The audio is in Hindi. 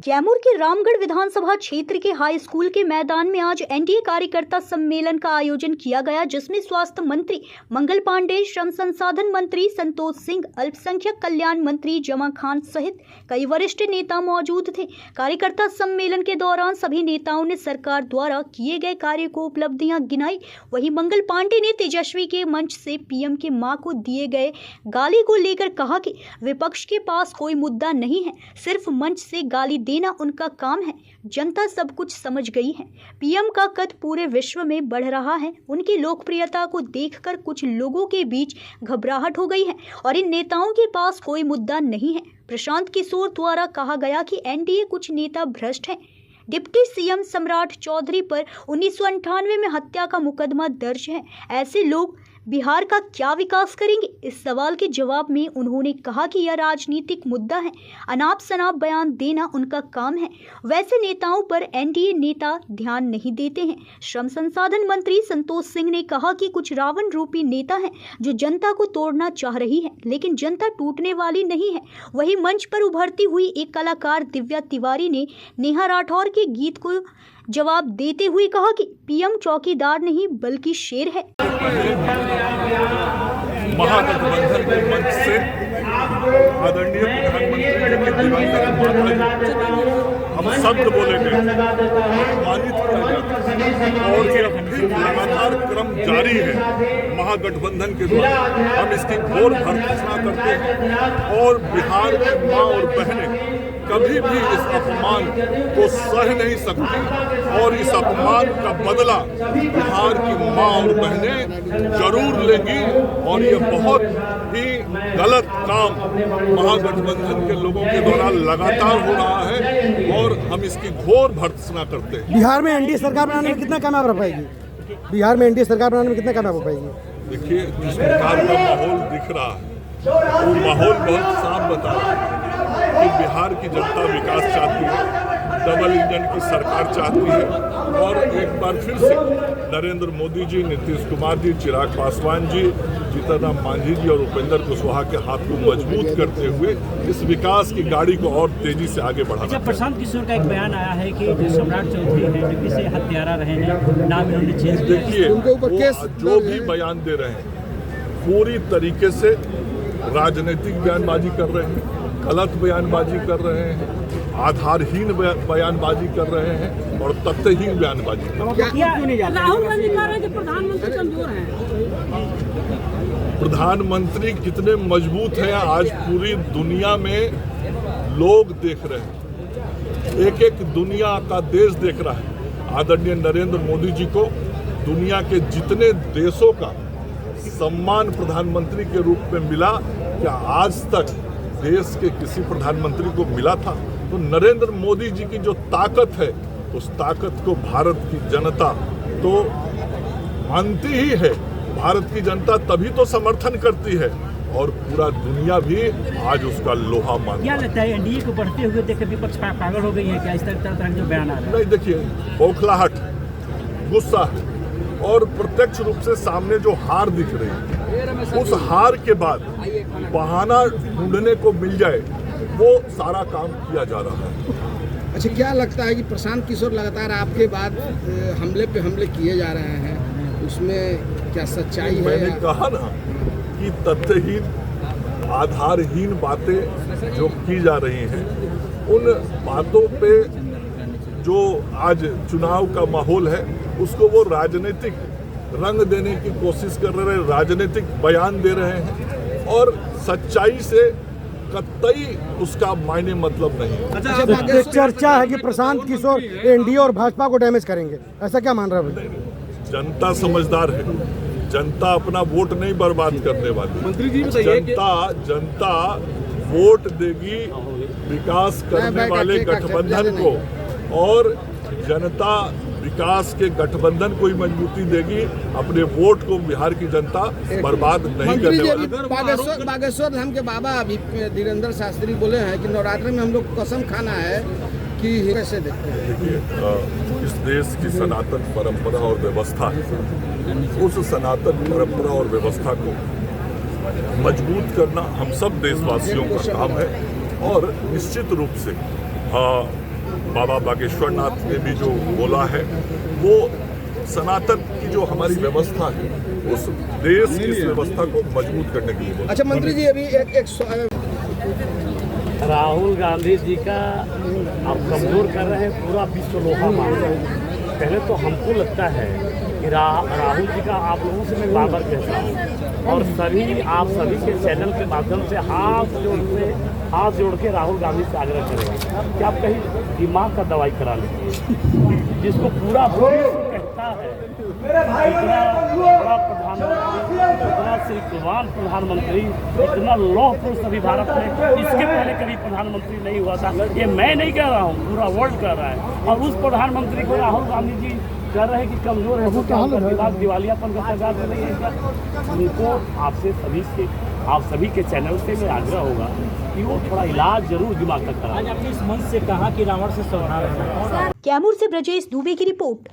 कैमूर के रामगढ़ विधानसभा क्षेत्र के हाई स्कूल के मैदान में आज एनडीए कार्यकर्ता सम्मेलन का आयोजन किया गया, जिसमें स्वास्थ्य मंत्री मंगल पांडे, श्रम संसाधन मंत्री संतोष सिंह, अल्पसंख्यक कल्याण मंत्री जमा खान सहित कई वरिष्ठ नेता मौजूद थे। कार्यकर्ता सम्मेलन के दौरान सभी नेताओं ने सरकार द्वारा किए गए कार्य को उपलब्धियां गिनाई। वहीं मंगल पांडे ने तेजस्वी के मंच से पीएम के मां को दिए गए गाली को लेकर कहा कि विपक्ष के पास कोई मुद्दा नहीं है, सिर्फ मंच से गाली देना उनका काम है। जनता सब कुछ समझ गई है। पीएम का कद पूरे विश्व में बढ़ रहा है। उनकी लोकप्रियता को देखकर कुछ लोगों के बीच घबराहट हो गई है और इन नेताओं के पास कोई मुद्दा नहीं है। प्रशांत किशोर द्वारा कहा गया कि एनडीए कुछ नेता भ्रष्ट हैं। डिप्टी सीएम सम्राट चौधरी पर 1998 में हत्या का मुकदमा दर्ज है। ऐसे लोग बिहार का क्या विकास करेंगे? इस सवाल के जवाब में उन्होंने कहा कि यह राजनीतिक मुद्दा है, अनाप शनाप बयान देना उनका काम है। वैसे नेताओं पर एनडीए नेता ध्यान नहीं देते हैं। श्रम संसाधन मंत्री संतोष सिंह ने कहा कि कुछ रावण रूपी नेता हैं जो जनता को तोड़ना चाह रही है, लेकिन जनता टूटने वाली नहीं है। वही मंच पर उभरती हुई एक कलाकार दिव्या तिवारी ने नेहा राठौर के गीत को जवाब देते हुए कहा कि पीएम चौकीदार नहीं बल्कि शेर है। महागठबंधन के मंच से आदरणीय प्रधानमंत्री जी के दिवंगत हम शब्द बोलेंगे, सम्मानित किया जाता और ये भी लगातार क्रम जारी है। महागठबंधन के द्वारा हम इसकी घोर भर्त्सना करते हैं और बिहार की माँ और बहनें कभी भी इस अपमान को सह नहीं सकती और इस अपमान का बदला बिहार की माँ और बहनें जरूर लेंगी। और ये बहुत ही गलत काम महागठबंधन के लोगों के द्वारा लगातार हो रहा है और हम इसकी घोर भर्त्सना करते हैं। बिहार में एनडीए सरकार बनाने में कितना कामयाब रह पाएगी? बिहार में एनडीए सरकार बनाने में कितना कामयाब हो पाएगी? देखिए, जिस प्रकार का माहौल दिख रहा है वो माहौल बहुत साफ बता रहा है कि बिहार की जनता विकास चाहती है, डबल इंजन की सरकार चाहती है और एक बार फिर से नरेंद्र मोदी जी, नीतीश कुमार जी, चिराग पासवान जी, जीतन राम मांझी जी और उपेंद्र कुशवाहा के हाथ को मजबूत करते हुए इस विकास की गाड़ी को और तेजी से आगे बढ़ाना। अच्छा, प्रशांत किशोर का एक बयान आया है कि जो सम्राट चौधरी हैं डिप्टी से हत्यारा रहे हैं, नाम इन्होंने चेंज किया। देखिए, जो भी बयान दे रहे हैं पूरी तरीके से राजनीतिक बयानबाजी कर रहे हैं, गलत बयानबाजी कर रहे हैं, आधारहीन बयानबाजी कर रहे हैं और तथ्यहीन बयानबाजी कर रहे हैं। राहुल गांधी कह रहे हैं कि प्रधानमंत्री कमजोर हैं। प्रधानमंत्री कितने मजबूत हैं आज पूरी दुनिया में लोग देख रहे हैं। एक एक दुनिया का देश देख रहा है। आदरणीय नरेंद्र मोदी जी को दुनिया के जितने देशों का सम्मान प्रधानमंत्री के रूप में मिला, क्या आज तक देश के किसी प्रधानमंत्री को मिला था? तो नरेंद्र मोदी जी की जो ताकत है, उस ताकत को भारत की जनता तो मानती ही है। भारत की जनता तभी तो समर्थन करती है और पूरा दुनिया भी आज उसका लोहा मानता है। क्या लगता है एनडीए को बढ़ते हुए देख विपक्ष पागल हो गई है क्या? इस तरह के जो बयान आ रहे हैं। नहीं, देखिए, बौखलाहट, गुस्सा और प्रत्यक्ष रूप से सामने जो हार दिख रही है, उस हार के बाद बहाना ढूंढने को मिल जाए, वो सारा काम किया जा रहा है। अच्छा, क्या लगता है कि प्रशांत किशोर लगातार आपके बाद हमले पे हमले किए जा रहे हैं, उसमें क्या सच्चाई है? मैंने कहा ना कि तथ्यहीन, आधारहीन बातें जो की जा रही हैं, उन बातों पे जो आज चुनाव का माहौल है उसको वो राजनीतिक रंग देने की कोशिश कर रहे हैं, राजनीतिक बयान दे रहे हैं और सच्चाई से कतई उसका मायने मतलब नहीं। अच्छा, चर्चा है कि प्रशांत किशोर एनडीए और भाजपा को डैमेज करेंगे, ऐसा क्या मान रहे हैं? जनता समझदार है, जनता अपना वोट नहीं बर्बाद करने वाली। मंत्री जी, जनता वोट देगी विकास करने वाले गठबंधन को और जनता विकास के गठबंधन को ही मजबूती देगी। अपने वोट को बिहार की जनता बर्बाद नहीं करने वाली। बागेश्वर धाम के बाबा अभी धीरेन्द्र शास्त्री बोले हैं कि नवरात्रि में हम लोग कसम खाना है कि कैसे देखते हैं? देखिए, इस देश की सनातन परंपरा और व्यवस्था है, उस सनातन परंपरा और व्यवस्था को मजबूत करना हम सब देशवासियों का काम है और निश्चित रूप से बाबा बागेश्वर नाथ ने भी जो बोला है वो सनातन की जो हमारी व्यवस्था है उस देश की इस व्यवस्था को मजबूत करने के लिए बोला। अच्छा मंत्री जी, अभी एक राहुल गांधी जी का आप कमज़ोर कर रहे हैं, पूरा विश्व लोहा मान रहे हैं। पहले तो हमको लगता है कि राहुल जी का आप लोगों से मैं बार बार कहता हूँ और आप सभी के चैनल के माध्यम से हाथ जोड़ के राहुल गांधी से आग्रह करेंगे कि आप कहीं दिमाग का दवाई करा लीजिए, जिसको पूरा विश्व कहता है इतना बड़ा प्रधानमंत्री, इतना श्रीमान प्रधानमंत्री, इतना लौह पुरुष अभी भारत में इसके पहले कभी प्रधानमंत्री नहीं हुआ था। ये मैं नहीं कह रहा हूँ, पूरा वर्ल्ड कह रहा है। और उस प्रधानमंत्री को राहुल गांधी जी कह रहे हैं कि कमजोर है, वो क्या दिवालियापन का सरकार से नहीं है। उनको आप सभी के चैनल से मेरा आग्रह होगा कि वो थोड़ा इलाज जरूर दिमाग तक करा। आज आपने इस मंच से कहा कि रावण से सवरा रहना। कैमूर से ब्रजेश दुबे की रिपोर्ट।